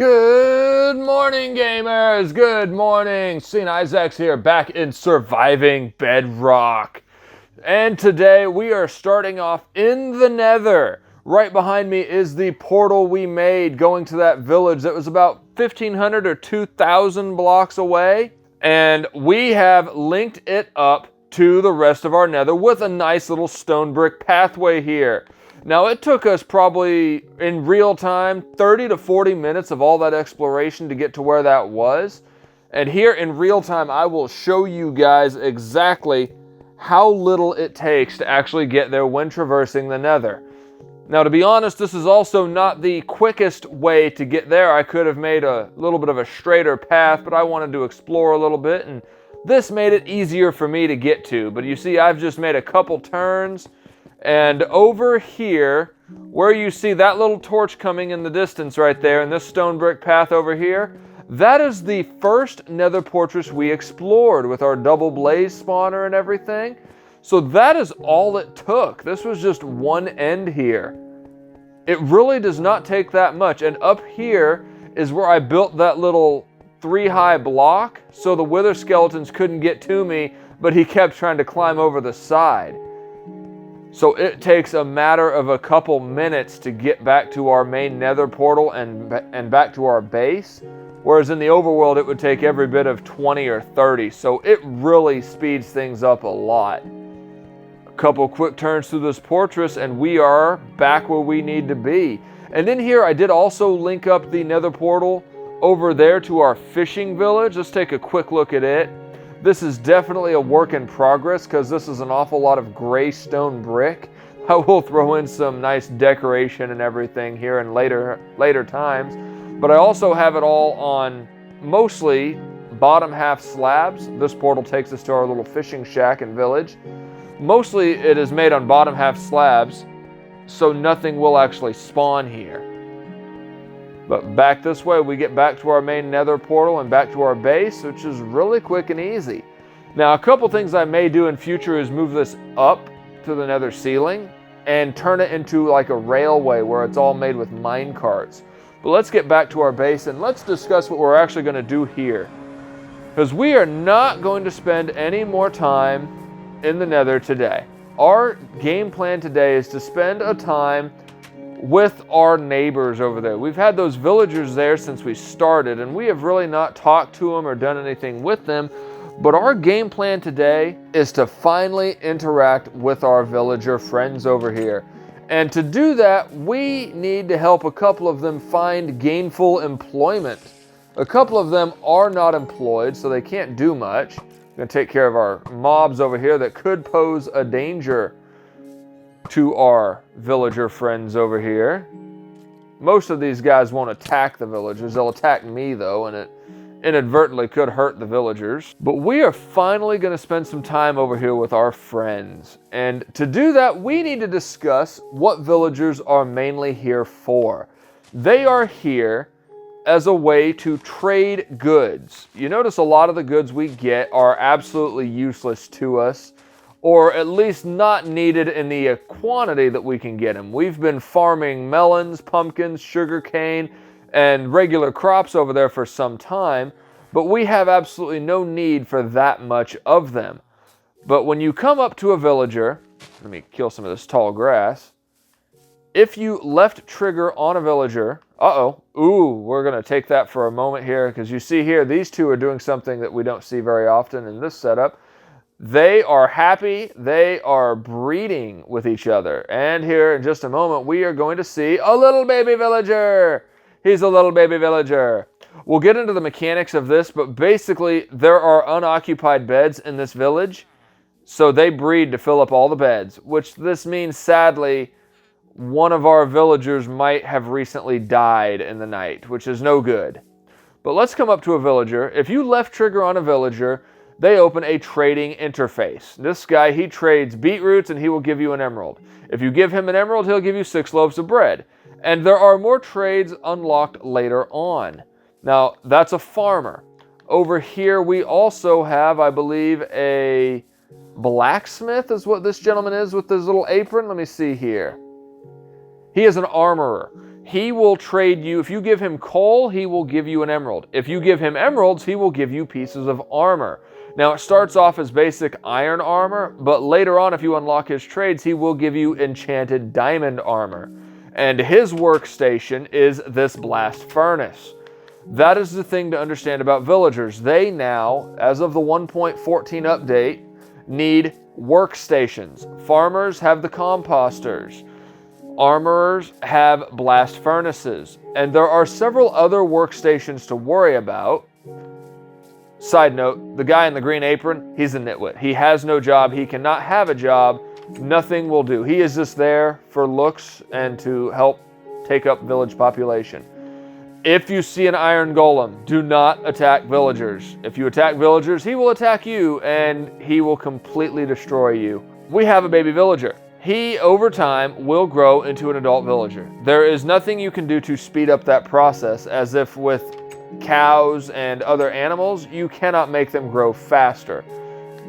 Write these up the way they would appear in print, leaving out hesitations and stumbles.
Good morning, gamers! Good morning! St. Isaac's here, back in Surviving Bedrock. And today we are starting off in the Nether. Right behind me is the portal we made going to that village that was about 1,500 or 2,000 blocks away. And we have linked it up to the rest of our Nether with a nice little stone brick pathway here. Now, it took us probably, in real time, 30 to 40 minutes of all that exploration to get to where that was. And here in real time, I will show you guys exactly how little it takes to actually get there when traversing the Nether. Now, to be honest, this is also not the quickest way to get there. I could have made a little bit of a straighter path, but I wanted to explore a little bit, and this made it easier for me to get to. But you see, I've just made a couple turns. And over here, where you see that little torch coming in the distance right there, and this stone brick path over here, that is the first Nether fortress we explored with our double blaze spawner and everything. So that is all it took. This was just one end here. It really does not take that much. And up here is where I built that little 3-high block, so the wither skeletons couldn't get to me, but he kept trying to climb over the side. So it takes a matter of a couple minutes to get back to our main Nether portal and back to our base. Whereas in the overworld, it would take every bit of 20 or 30. So it really speeds things up a lot. A couple quick turns through this fortress and we are back where we need to be. And in here, I did also link up the Nether portal over there to our fishing village. Let's take a quick look at it. This is definitely a work in progress because this is an awful lot of gray stone brick. I will throw in some nice decoration and everything here in later times. But I also have it all on mostly bottom half slabs. This portal takes us to our little fishing shack and village. Mostly it is made on bottom half slabs, so nothing will actually spawn here. But back this way, we get back to our main Nether portal and back to our base, which is really quick and easy. Now, a couple things I may do in future is move this up to the Nether ceiling and turn it into like a railway where it's all made with mine carts. But let's get back to our base and let's discuss what we're actually going to do here. Because we are not going to spend any more time in the Nether today. Our game plan today is to spend a time with our neighbors over there. We've had those villagers there since we started, and we have really not talked to them or done anything with them. But our game plan today is to finally interact with our villager friends over here. And to do that, we need to help a couple of them find gainful employment. A couple of them are not employed, so they can't do much. We're going to take care of our mobs over here that could pose a danger to our villager friends over here. Most of these guys won't attack the villagers. They'll attack me though, and it inadvertently could hurt the villagers. But we are finally going to spend some time over here with our friends. And to do that, we need to discuss what villagers are mainly here for. They are here as a way to trade goods. You notice a lot of the goods we get are absolutely useless to us, or at least not needed in the quantity that we can get them. We've been farming melons, pumpkins, sugarcane, and regular crops over there for some time, but we have absolutely no need for that much of them. But when you come up to a villager, let me kill some of this tall grass. If you left trigger on a villager, we're gonna take that for a moment here, because you see here, these two are doing something that we don't see very often in this setup. They are happy, they are breeding with each other. And here in just a moment, we are going to see a little baby villager. He's a little baby villager. We'll get into the mechanics of this, but basically there are unoccupied beds in this village. So they breed to fill up all the beds, which this means sadly, one of our villagers might have recently died in the night, which is no good. But let's come up to a villager. If you left trigger on a villager, they open a trading interface. This guy, he trades beetroots and he will give you an emerald. If you give him an emerald, he'll give you 6 loaves of bread. And there are more trades unlocked later on. Now, that's a farmer. Over here, we also have, I believe, a blacksmith is what this gentleman is with his little apron. Let me see here. He is an armorer. he will trade you. If you give him coal, he will give you an emerald. If you give him emeralds, he will give you pieces of armor. Now, it starts off as basic iron armor, but later on, if you unlock his trades, he will give you enchanted diamond armor. And his workstation is this blast furnace. That is the thing to understand about villagers. They now, as of the 1.14 update, need workstations. Farmers have the composters. Armorers have blast furnaces. And there are several other workstations to worry about. Side note, the guy in the green apron, he's a nitwit. He has no job. He cannot have a job. Nothing will do. He is just there for looks and to help take up village population. If you see an iron golem, do not attack villagers. If you attack villagers, he will attack you and he will completely destroy you. We have a baby villager. He, over time, will grow into an adult villager. There is nothing you can do to speed up that process, as if with cows and other animals, you cannot make them grow faster.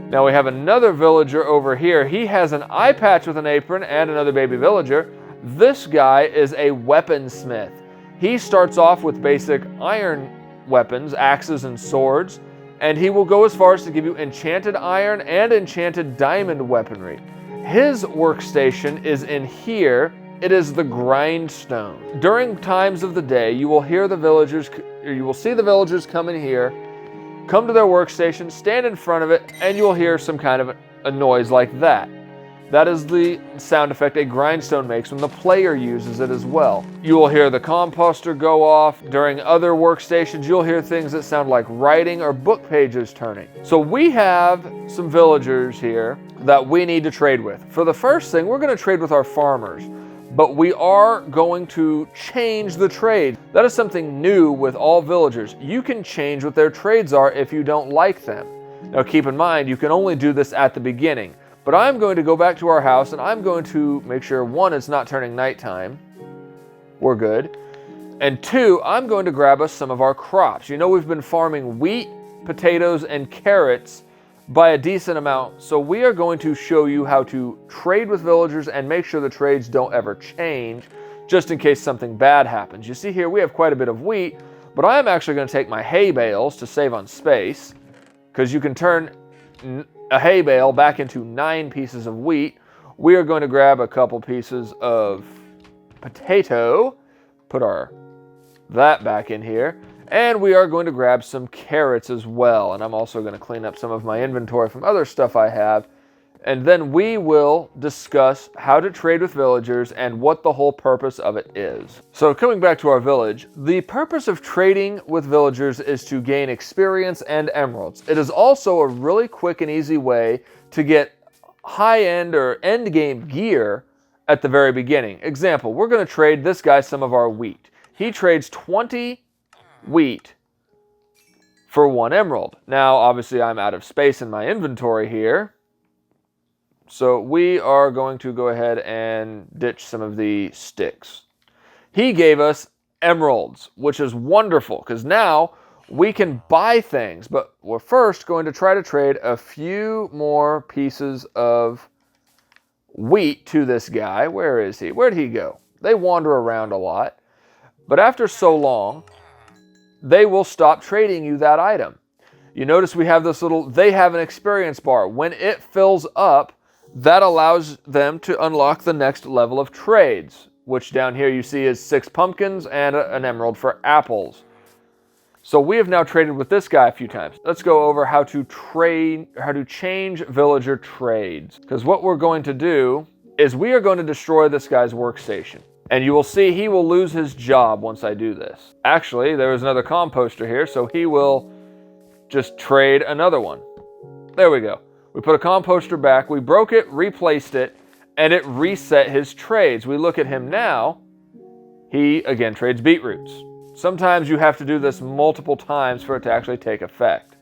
Now we have another villager over here. He has an eye patch with an apron and another baby villager. This guy is a weaponsmith. He starts off with basic iron weapons, axes and swords, and he will go as far as to give you enchanted iron and enchanted diamond weaponry. His workstation is in here. It is the grindstone. During times of the day, you will hear the villagers, or you will see the villagers come in here, come to their workstation, stand in front of it, and you will hear some kind of a noise like that. That is the sound effect a grindstone makes when the player uses it as well. You will hear the composter go off. During other workstations, you'll hear things that sound like writing or book pages turning. So we have some villagers here that we need to trade with. For the first thing, we're going to trade with our farmers. But we are going to change the trade. That is something new with all villagers. You can change what their trades are if you don't like them. Now keep in mind, you can only do this at the beginning. But I'm going to go back to our house and I'm going to make sure, one, it's not turning nighttime. We're good. And two, I'm going to grab us some of our crops. You know, we've been farming wheat, potatoes, and carrots by a decent amount. So we are going to show you how to trade with villagers and make sure the trades don't ever change, just in case something bad happens. You see here, we have quite a bit of wheat, but I'm actually going to take my hay bales to save on space, because you can turn a hay bale back into 9 pieces of wheat. We are going to grab a couple pieces of potato, put that back in here, and we are going to grab some carrots as well. And I'm also going to clean up some of my inventory from other stuff I have. And then we will discuss how to trade with villagers and what the whole purpose of it is. So coming back to our village, the purpose of trading with villagers is to gain experience and emeralds. It is also a really quick and easy way to get high-end or end-game gear at the very beginning. Example, we're going to trade this guy some of our wheat. He trades 20 wheat for 1 emerald. Now, obviously, I'm out of space in my inventory here. So we are going to go ahead and ditch some of the sticks. He gave us emeralds, which is wonderful because now we can buy things. But we're first going to try to trade a few more pieces of wheat to this guy. Where is he? Where'd he go? They wander around a lot. But after so long, they will stop trading you that item. You notice we have this little, they have an experience bar. When it fills up, that allows them to unlock the next level of trades, which down here you see is 6 pumpkins and an emerald for apples. So we have now traded with this guy a few times. Let's go over how to change villager trades. Because what we're going to do is we are going to destroy this guy's workstation. And you will see he will lose his job once I do this. Actually, there is another composter here, so he will just trade another one. There we go. We put a composter back, we broke it, replaced it, and it reset his trades. We look at him now, he again trades beetroots. Sometimes you have to do this multiple times for it to actually take effect.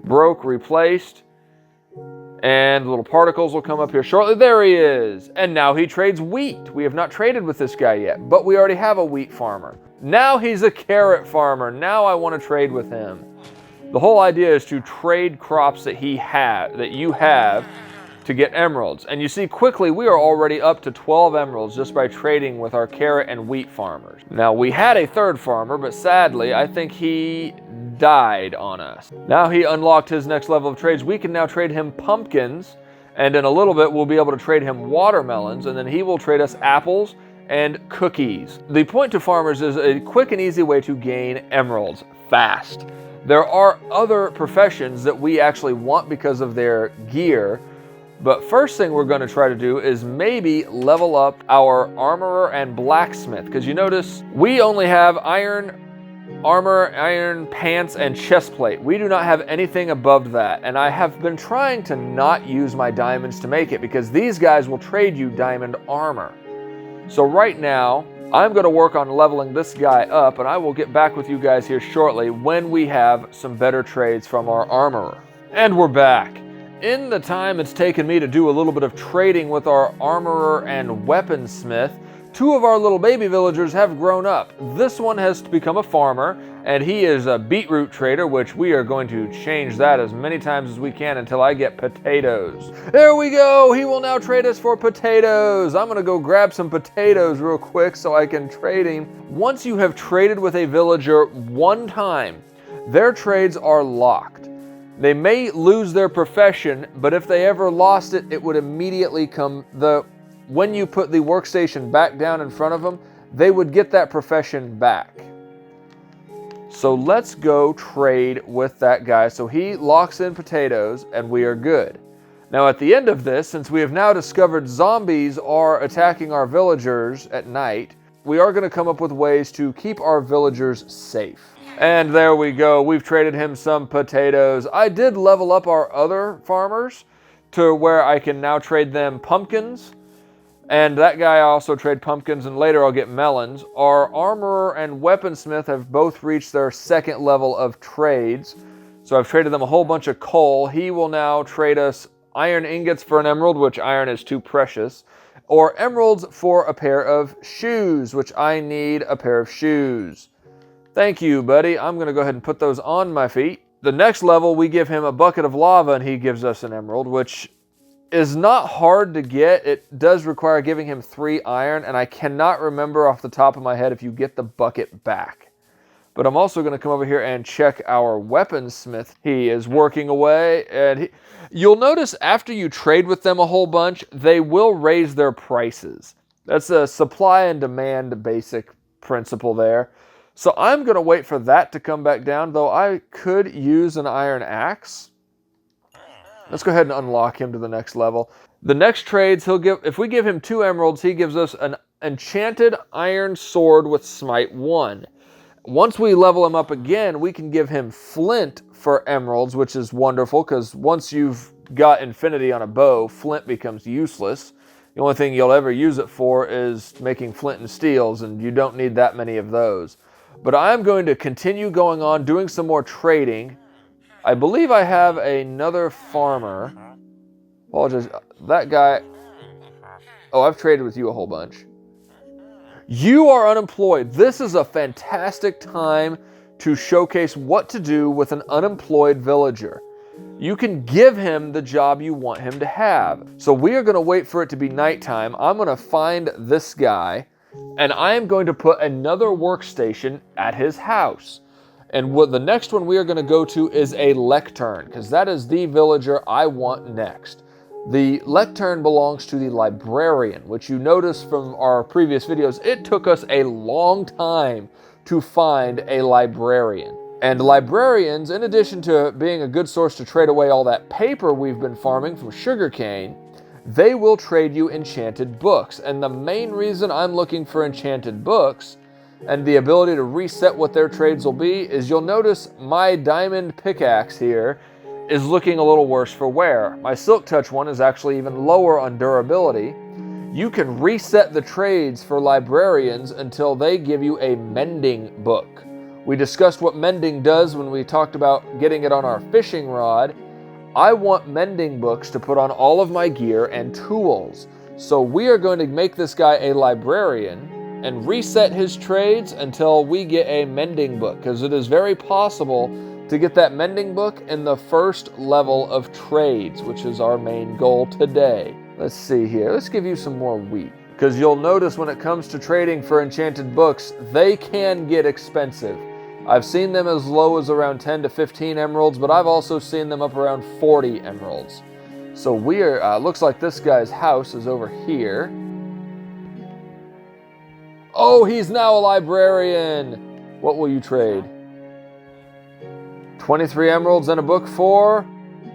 Broke, replaced, and little particles will come up here shortly. There he is. And now he trades wheat. We have not traded with this guy yet, but we already have a wheat farmer. Now he's a carrot farmer. Now I want to trade with him. The whole idea is to trade crops that you have to get emeralds. And you see quickly we are already up to 12 emeralds just by trading with our carrot and wheat farmers. Now we had a third farmer, but sadly I think he died on us. Now he unlocked his next level of trades. We can now trade him pumpkins, and in a little bit we'll be able to trade him watermelons, and then he will trade us apples and cookies. The point to farmers is a quick and easy way to gain emeralds fast. There are other professions that we actually want because of their gear, but first thing we're going to try to do is maybe level up our armorer and blacksmith, because you notice we only have iron armor, iron pants, and chest plate. We do not have anything above that, and I have been trying to not use my diamonds to make it because these guys will trade you diamond armor. So right now, I'm going to work on leveling this guy up, and I will get back with you guys here shortly when we have some better trades from our armorer. And we're back. In the time it's taken me to do a little bit of trading with our armorer and weaponsmith, two of our little baby villagers have grown up. This one has become a farmer, and he is a beetroot trader, which we are going to change that as many times as we can until I get potatoes. There we go! He will now trade us for potatoes. I'm going to go grab some potatoes real quick so I can trade him. Once you have traded with a villager one time, their trades are locked. They may lose their profession, but if they ever lost it, it would immediately come when you put the workstation back down in front of them, they would get that profession back. So let's go trade with that guy. So he locks in potatoes and we are good. Now at the end of this, since we have now discovered zombies are attacking our villagers at night, we are going to come up with ways to keep our villagers safe. And there we go. We've traded him some potatoes. I did level up our other farmers to where I can now trade them pumpkins. And that guy I also trade pumpkins, and later I'll get melons. Our armorer and weaponsmith have both reached their second level of trades. So I've traded them a whole bunch of coal. He will now trade us iron ingots for an emerald, which iron is too precious. Or emeralds for a pair of shoes, which I need a pair of shoes. Thank you, buddy. I'm going to go ahead and put those on my feet. The next level, we give him a bucket of lava, and he gives us an emerald, which is not hard to get. It does require giving him 3 iron, and I cannot remember off the top of my head if you get the bucket back. But I'm also going to come over here and check our weaponsmith. He is working away, and you'll notice after you trade with them a whole bunch, they will raise their prices. That's a supply and demand basic principle there. So I'm going to wait for that to come back down, though I could use an iron axe. Let's go ahead and unlock him to the next level. The next trades, if we give him 2 emeralds, he gives us an enchanted iron sword with smite 1. Once we level him up again, we can give him flint for emeralds, which is wonderful, because once you've got infinity on a bow, flint becomes useless. The only thing you'll ever use it for is making flint and steels, and you don't need that many of those. But I'm going to continue going on, doing some more trading. I believe I have another farmer. Apologize. That guy... Oh, I've traded with you a whole bunch. You are unemployed. This is a fantastic time to showcase what to do with an unemployed villager. You can give him the job you want him to have. So we are going to wait for it to be nighttime. I'm going to find this guy, and I am going to put another workstation at his house. And what the next one we are going to go to is a lectern, because that is the villager I want next. The lectern belongs to the librarian, which you notice from our previous videos, it took us a long time to find a librarian. And librarians, in addition to being a good source to trade away all that paper we've been farming from sugarcane, they will trade you enchanted books. And the main reason I'm looking for enchanted books and the ability to reset what their trades will be is you'll notice my diamond pickaxe here is looking a little worse for wear. My silk touch one is actually even lower on durability. You can reset the trades for librarians until they give you a mending book. We discussed what mending does when we talked about getting it on our fishing rod. I want mending books to put on all of my gear and tools. So we are going to make this guy a librarian and reset his trades until we get a mending book, because it is very possible to get that mending book and the first level of trades, which is our main goal today. Let's see here. Let's give you some more wheat, because you'll notice when it comes to trading for enchanted books, they can get expensive. I've seen them as low as around 10 to 15 emeralds, but I've also seen them up around 40 emeralds. So looks like this guy's house is over here. Oh, he's now a librarian. What will you trade? 23 emeralds and a book for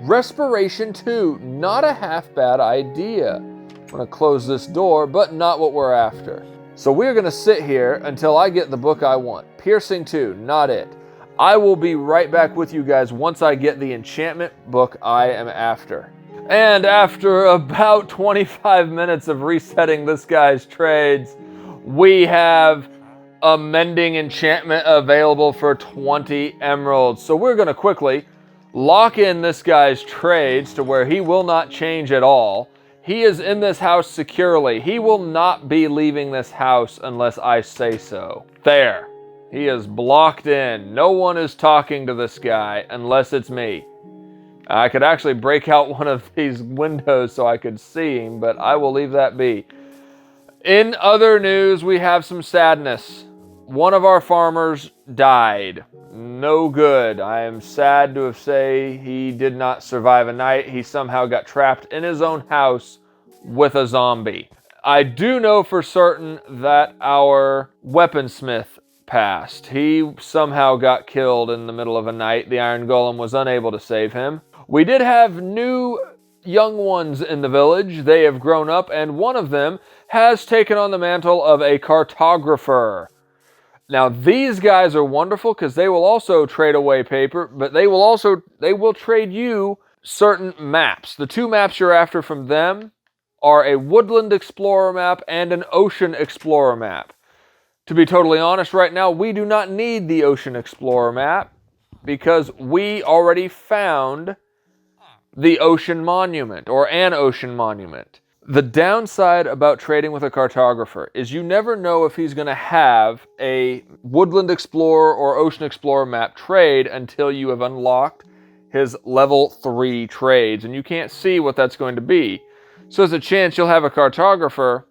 Respiration 2. Not a half bad idea. I'm going to close this door, but not what we're after. So we're going to sit here until I get the book I want. Piercing 2, not it. I will be right back with you guys once I get the enchantment book I am after. And after about 25 minutes of resetting this guy's trades, we have a mending enchantment available for 20 emeralds. So we're going to quickly lock in this guy's trades to where he will not change at all. He is in this house securely. He will not be leaving this house unless I say so. There. He is blocked in. No one is talking to this guy unless it's me. I could actually break out one of these windows so I could see him, but I will leave that be. In other news, we have some sadness. One of our farmers died. No good. I am sad to say he did not survive a night. He somehow got trapped in his own house with a zombie. I do know for certain that our weaponsmith passed. He somehow got killed in the middle of a night. The Iron Golem was unable to save him. We did have new young ones in the village. They have grown up, and one of them has taken on the mantle of a cartographer. Now, these guys are wonderful because they will also trade away paper, but they will trade you certain maps. The two maps you're after from them are a Woodland Explorer map and an Ocean Explorer map. To be totally honest, right now, we do not need the Ocean Explorer map because we already found the Ocean Monument, or an Ocean Monument. The downside about trading with a cartographer is you never know if he's going to have a Woodland Explorer or Ocean Explorer map trade until you have unlocked his level 3 trades, and you can't see what that's going to be. So there's a chance you'll have a cartographer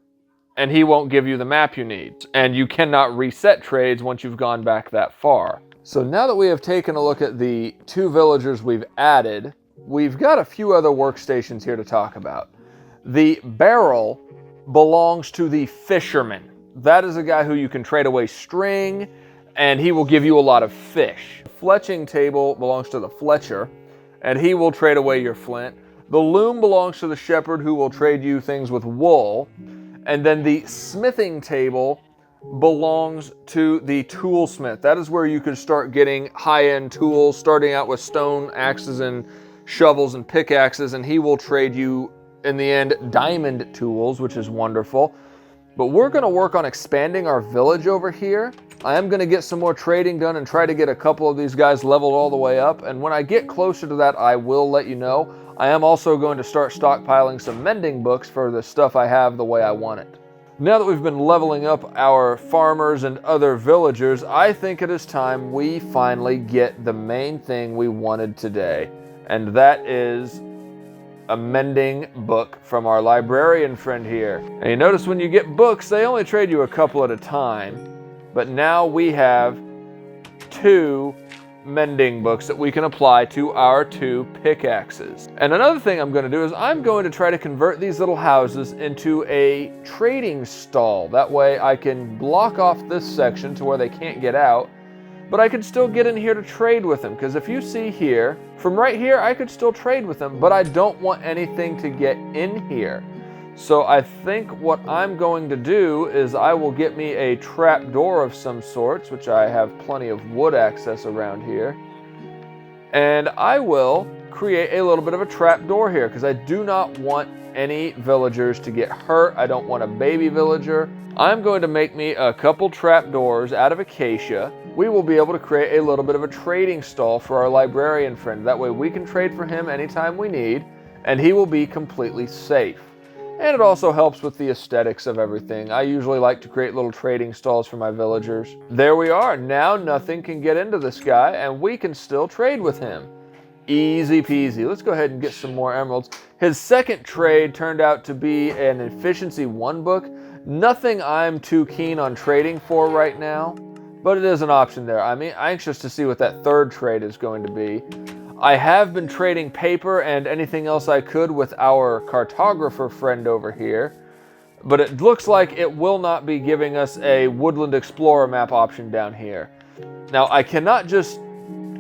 and he won't give you the map you need, and you cannot reset trades once you've gone back that far. So now that we have taken a look at the 2 villagers we've added, we've got a few other workstations here to talk about. The barrel belongs to the fisherman. That is a guy who you can trade away string, and he will give you a lot of fish. The fletching table belongs to the fletcher, and he will trade away your flint. The loom belongs to the shepherd, who will trade you things with wool. And then the smithing table belongs to the toolsmith. That is where you can start getting high-end tools, starting out with stone axes and shovels and pickaxes, and he will trade you, in the end, diamond tools, which is wonderful. But we're going to work on expanding our village over here. I am going to get some more trading done and try to get a couple of these guys leveled all the way up. And when I get closer to that, I will let you know. I am also going to start stockpiling some mending books for the stuff I have the way I want it. Now that we've been leveling up our farmers and other villagers, I think it is time we finally get the main thing we wanted today. And that is a mending book from our librarian friend here. And you notice when you get books, they only trade you a couple at a time. But now we have 2 mending books that we can apply to our 2 pickaxes. And another thing I'm going to do is I'm going to try to convert these little houses into a trading stall. That way I can block off this section to where they can't get out, but I could still get in here to trade with them. Because if you see here, from right here, I could still trade with them, but I don't want anything to get in here. So I think what I'm going to do is I will get me a trap door of some sorts, which I have plenty of wood access around here. And I will create a little bit of a trap door here because I do not want any villagers to get hurt. I don't want a baby villager. I'm going to make me a couple trap doors out of acacia. We will be able to create a little bit of a trading stall for our librarian friend. That way we can trade for him anytime we need, and he will be completely safe. And it also helps with the aesthetics of everything. I usually like to create little trading stalls for my villagers. There we are. Now nothing can get into this guy, and we can still trade with him. Easy peasy. Let's go ahead and get some more emeralds. His second trade turned out to be an efficiency 1 book. Nothing I'm too keen on trading for right now, but it is an option there. I'm anxious to see what that third trade is going to be. I have been trading paper and anything else I could with our cartographer friend over here, but it looks like it will not be giving us a Woodland Explorer map option down here. Now, I cannot just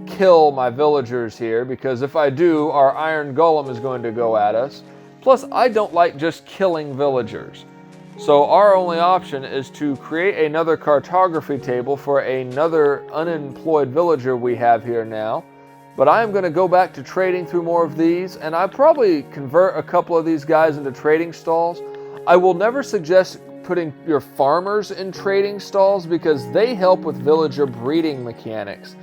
kill my villagers here, because if I do, our iron golem is going to go at us. Plus, I don't like just killing villagers. So our only option is to create another cartography table for another unemployed villager we have here now. But I'm going to go back to trading through more of these, and I'll probably convert a couple of these guys into trading stalls. I will never suggest putting your farmers in trading stalls, because they help with villager breeding mechanics.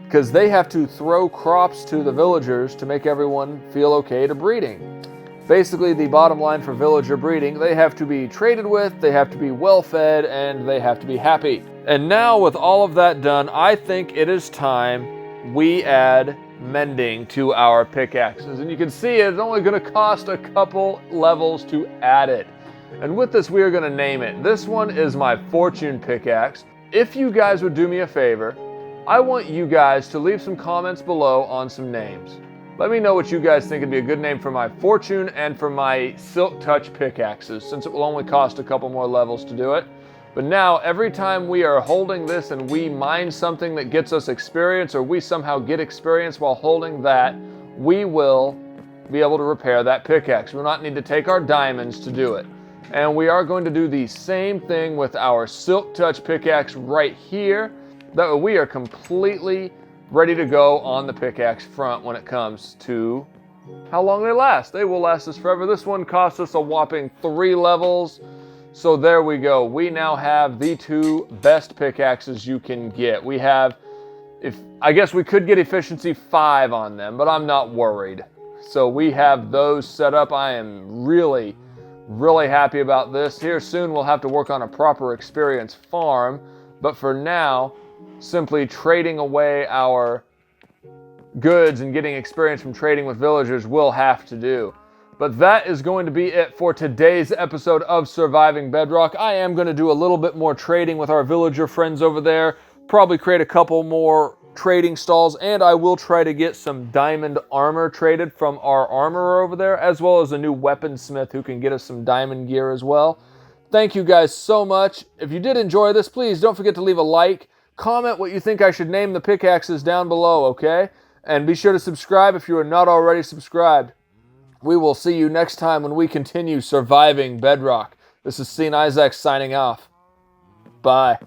Because they have to throw crops to the villagers to make everyone feel okay to breeding. Basically, the bottom line for villager breeding, they have to be traded with, they have to be well fed, and they have to be happy. And now with all of that done, I think it is time we add mending to our pickaxes. And you can see it's only going to cost a couple levels to add it. And with this, we are going to name it. This one is my fortune pickaxe. If you guys would do me a favor, I want you guys to leave some comments below on some names. Let me know what you guys think would be a good name for my fortune and for my silk touch pickaxes, since it will only cost a couple more levels to do it. But now, every time we are holding this and we mine something that gets us experience, or we somehow get experience while holding that, we will be able to repair that pickaxe. We will not need to take our diamonds to do it. And we are going to do the same thing with our silk touch pickaxe right here. That way we are completely ready to go on the pickaxe front when it comes to how long they last. They will last us forever. This one cost us a whopping 3 levels. So there we go. We now have the 2 best pickaxes you can get. We have, I guess we could get efficiency 5 on them, but I'm not worried. So we have those set up. I am really, really happy about this. Here soon we'll have to work on a proper experience farm, but for now, simply trading away our goods and getting experience from trading with villagers will have to do. But that is going to be it for today's episode of Surviving Bedrock. I am going to do a little bit more trading with our villager friends over there, probably create a couple more trading stalls, and I will try to get some diamond armor traded from our armorer over there, as well as a new weaponsmith who can get us some diamond gear as well. Thank you guys so much. If you did enjoy this, please don't forget to leave a like. Comment what you think I should name the pickaxes down below, okay? And be sure to subscribe if you are not already subscribed. We will see you next time when we continue surviving Bedrock. This is St. Isaac signing off. Bye.